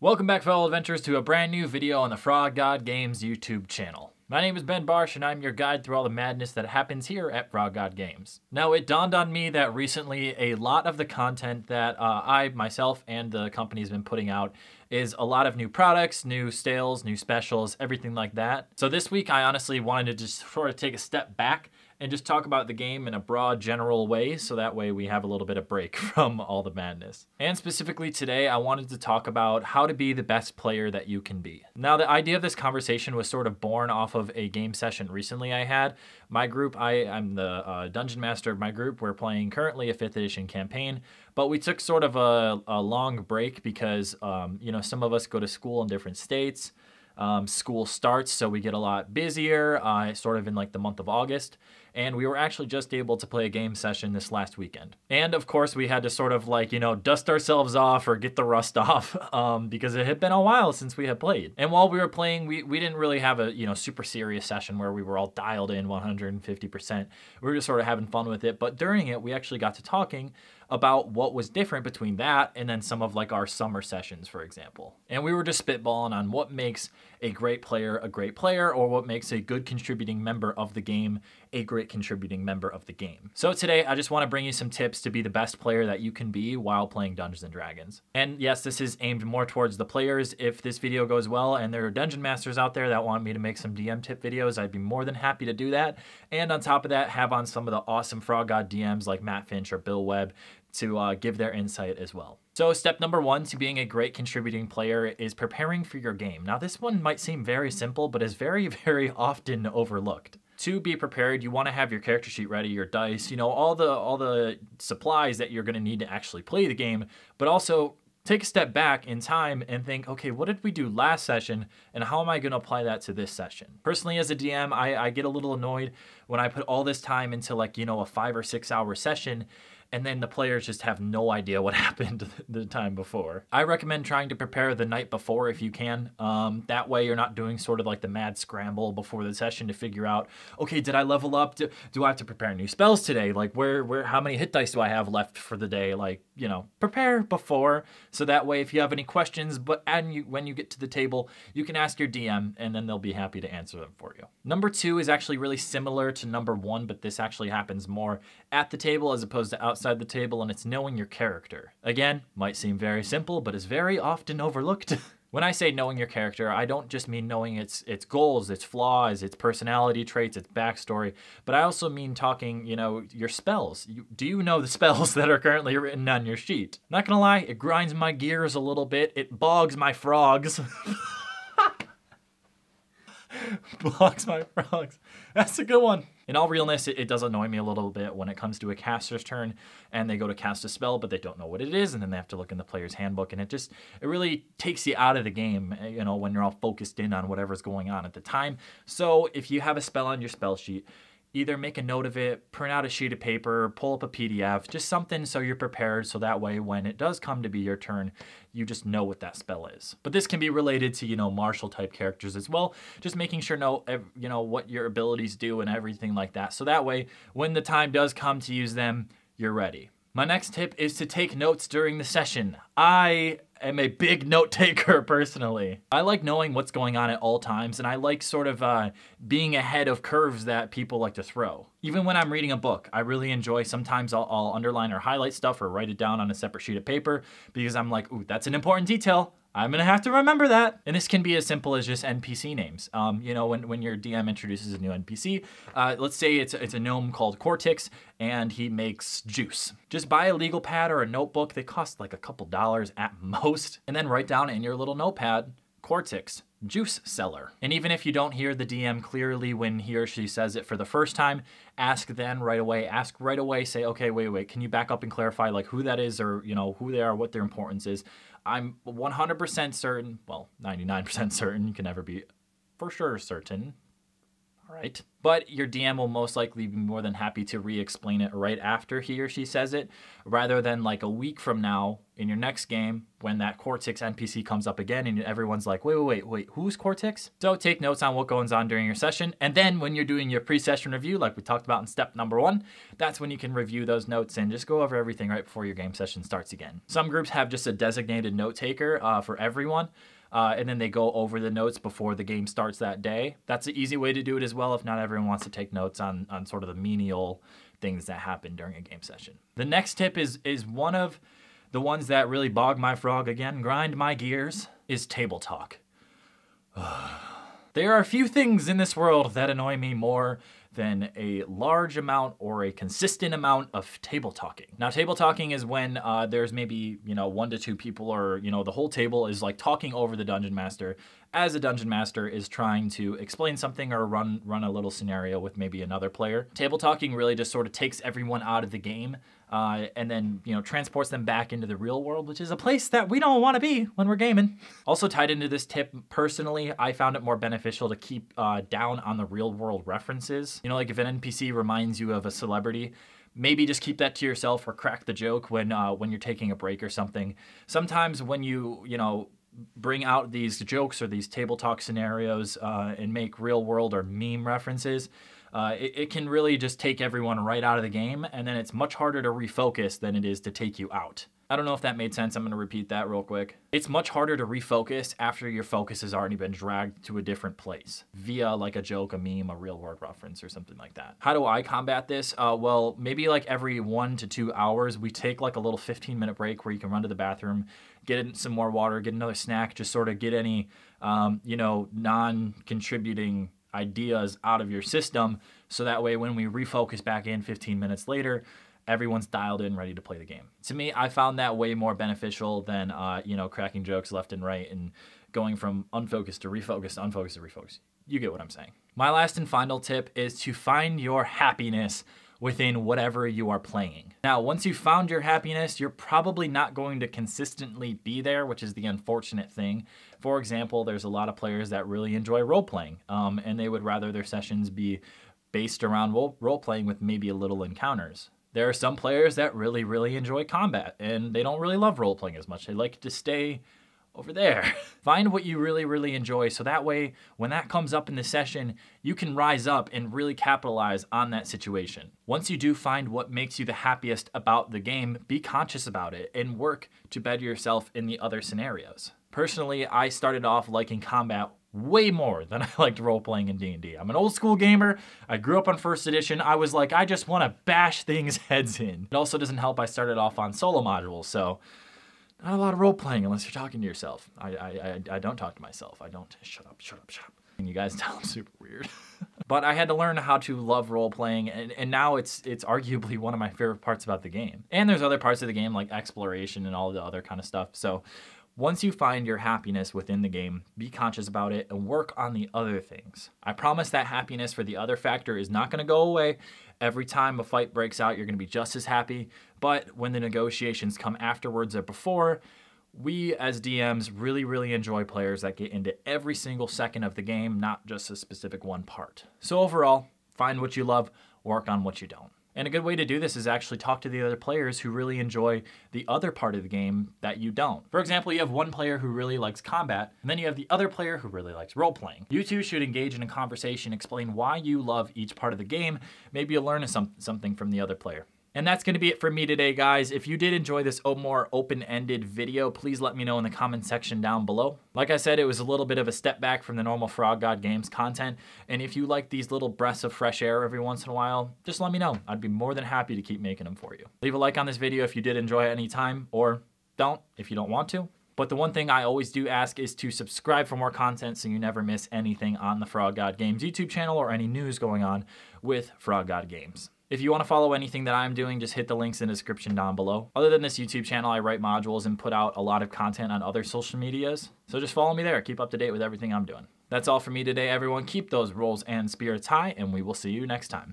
Welcome back, fellow adventurers, to a brand new video on the Frog God Games YouTube channel. My name is Barsh, and I'm your guide through all the madness that happens here at Frog God Games. Now, it dawned on me that recently a lot of the content that I, myself, and the company has been putting out is a lot of new products, new sales, new specials, everything like that. So this week, I honestly wanted to just sort of take a step back and just talk about the game in a broad, general way, so that way we have a little bit of break from all the madness. And specifically today, I wanted to talk about how to be the best player that you can be. Now, the idea of this conversation was sort of born off of a game session recently I had. My group, I'm the dungeon master of my group. We're playing currently a 5th edition campaign, but we took sort of a long break because, some of us go to school in different states. School starts, so we get a lot busier, sort of in like the month of August. And we were actually just able to play a game session this last weekend. And of course, we had to sort of like, dust ourselves off or get the rust off because it had been a while since we had played. And while we were playing, we didn't really have a, super serious session where we were all dialed in 150%. We were just sort of having fun with it. But during it, we actually got to talking about what was different between that and then some of like our summer sessions, for example. And we were just spitballing on what makes a great player, or what makes a good contributing member of the game a great contributing member of the game. So today, I just want to bring you some tips to be the best player that you can be while playing Dungeons & Dragons. And yes, this is aimed more towards the players. If this video goes well and there are dungeon masters out there that want me to make some DM tip videos, I'd be more than happy to do that. And on top of that, have on some of the awesome Frog God DMs like Matt Finch or Bill Webb to give their insight as well. So step number 1 to being a great contributing player is preparing for your game. Now this one might seem very simple, but is very, very often overlooked. To be prepared, you want to have your character sheet ready, your dice, all the supplies that you're going to need to actually play the game, but also take a step back in time and think, okay, what did we do last session and how am I going to apply that to this session? Personally, as a DM, I get a little annoyed when I put all this time into like, a 5 or 6 hour session and then the players just have no idea what happened the time before. I recommend trying to prepare the night before if you can. That way you're not doing sort of like the mad scramble before the session to figure out, okay, did I level up? Do I have to prepare new spells today? Like how many hit dice do I have left for the day? Like, prepare before. So that way if you have any questions, when you get to the table, you can ask your DM and then they'll be happy to answer them for you. Number 2 is actually really similar to number 1, but this actually happens more at the table as opposed to outside the table, and it's knowing your character. Again, might seem very simple, but is very often overlooked. When I say knowing your character, I don't just mean knowing its goals, its flaws, its personality traits, its backstory, but I also mean talking, your spells. Do you know the spells that are currently written on your sheet? Not gonna lie, it grinds my gears a little bit. It bogs my frogs. Bogs my frogs. That's a good one. In all realness, it does annoy me a little bit when it comes to a caster's turn and they go to cast a spell, but they don't know what it is, and then they have to look in the player's handbook, and it really takes you out of the game, when you're all focused in on whatever's going on at the time. So if you have a spell on your spell sheet, either make a note of it, print out a sheet of paper, pull up a PDF, just something so you're prepared, so that way when it does come to be your turn, you just know what that spell is. But this can be related to, martial type characters as well, just making sure what your abilities do and everything like that. So that way, when the time does come to use them, you're ready. My next tip is to take notes during the session. I am a big note taker personally. I like knowing what's going on at all times, and I like sort of being ahead of curves that people like to throw. Even when I'm reading a book, I really enjoy, sometimes I'll underline or highlight stuff or write it down on a separate sheet of paper because I'm like, ooh, that's an important detail. I'm gonna have to remember that. And this can be as simple as just NPC names. When your DM introduces a new NPC, let's say it's a gnome called Cortex and he makes juice. Just buy a legal pad or a notebook. They cost like a couple dollars at most. And then write down in your little notepad, Cortex, juice seller. And even if you don't hear the DM clearly when he or she says it for the first time, ask right away, say, okay, wait, can you back up and clarify like who that is or who they are, what their importance is. I'm 100% certain, well, 99% certain, you can never be for sure certain, all right? But your DM will most likely be more than happy to re-explain it right after he or she says it, rather than like a week from now, in your next game when that Cortex NPC comes up again and everyone's like, wait, who's Cortex? So take notes on what goes on during your session. And then when you're doing your pre-session review, like we talked about in step number 1, that's when you can review those notes and just go over everything right before your game session starts again. Some groups have just a designated note taker for everyone. And then they go over the notes before the game starts that day. That's an easy way to do it as well if not everyone wants to take notes on sort of the menial things that happen during a game session. The next tip is one of the ones that really bog my frog again, grind my gears, is table talk. There are a few things in this world that annoy me more than a large amount or a consistent amount of table talking. Now, table talking is when there's maybe, 1 to 2 people or, the whole table is like talking over the dungeon master as a dungeon master is trying to explain something or run a little scenario with maybe another player. Table talking really just sort of takes everyone out of the game and then, transports them back into the real world, which is a place that we don't want to be when we're gaming. Also tied into this tip, personally, I found it more beneficial to keep down on the real world references. Like if an NPC reminds you of a celebrity, maybe just keep that to yourself or crack the joke when you're taking a break or something. Sometimes when you bring out these jokes or these table talk scenarios and make real world or meme references, it can really just take everyone right out of the game, and then it's much harder to refocus than it is to take you out. I don't know if that made sense. I'm going to repeat that real quick. It's much harder to refocus after your focus has already been dragged to a different place via like a joke, a meme, a real world reference or something like that. How do I combat this? Well, maybe like every 1 to 2 hours, we take like a little 15-minute break where you can run to the bathroom, get in some more water, get another snack, just sort of get any, non-contributing ideas out of your system. So that way, when we refocus back in 15 minutes later, everyone's dialed in, ready to play the game. To me, I found that way more beneficial than, cracking jokes left and right and going from unfocused to refocused, unfocused to refocused. You get what I'm saying. My last and final tip is to find your happiness within whatever you are playing. Now, once you've found your happiness, you're probably not going to consistently be there, which is the unfortunate thing. For example, there's a lot of players that really enjoy role-playing, and they would rather their sessions be based around role-playing with maybe a little encounters. There are some players that really, really enjoy combat, and they don't really love role-playing as much. They like to stay over there. Find what you really, really enjoy, so that way, when that comes up in the session, you can rise up and really capitalize on that situation. Once you do find what makes you the happiest about the game, be conscious about it and work to better yourself in the other scenarios. Personally, I started off liking combat way more than I liked role-playing in D&D. I'm an old school gamer. I grew up on first edition. I was like, I just want to bash things heads in. It also doesn't help I started off on solo modules, so not a lot of role-playing unless you're talking to yourself. I don't talk to myself. I don't. Shut up. And you guys tell I'm super weird. But I had to learn how to love role-playing, and now it's arguably one of my favorite parts about the game. And there's other parts of the game like exploration and all the other kind of stuff. So once you find your happiness within the game, be conscious about it and work on the other things. I promise that happiness for the other factor is not going to go away. Every time a fight breaks out, you're going to be just as happy. But when the negotiations come afterwards or before, we as DMs really, really enjoy players that get into every single second of the game, not just a specific one part. So overall, find what you love, work on what you don't. And a good way to do this is actually talk to the other players who really enjoy the other part of the game that you don't. For example, you have one player who really likes combat, and then you have the other player who really likes role-playing. You two should engage in a conversation, explain why you love each part of the game. Maybe you'll learn something from the other player. And that's going to be it for me today, guys. If you did enjoy this more open-ended video, please let me know in the comment section down below. Like I said, it was a little bit of a step back from the normal Frog God Games content. And if you like these little breaths of fresh air every once in a while, just let me know. I'd be more than happy to keep making them for you. Leave a like on this video if you did enjoy it any time, or don't if you don't want to. But the one thing I always do ask is to subscribe for more content so you never miss anything on the Frog God Games YouTube channel or any news going on with Frog God Games. If you want to follow anything that I'm doing, just hit the links in the description down below. Other than this YouTube channel, I write modules and put out a lot of content on other social medias. So just follow me there. Keep up to date with everything I'm doing. That's all for me today, everyone. Keep those rolls and spirits high, and we will see you next time.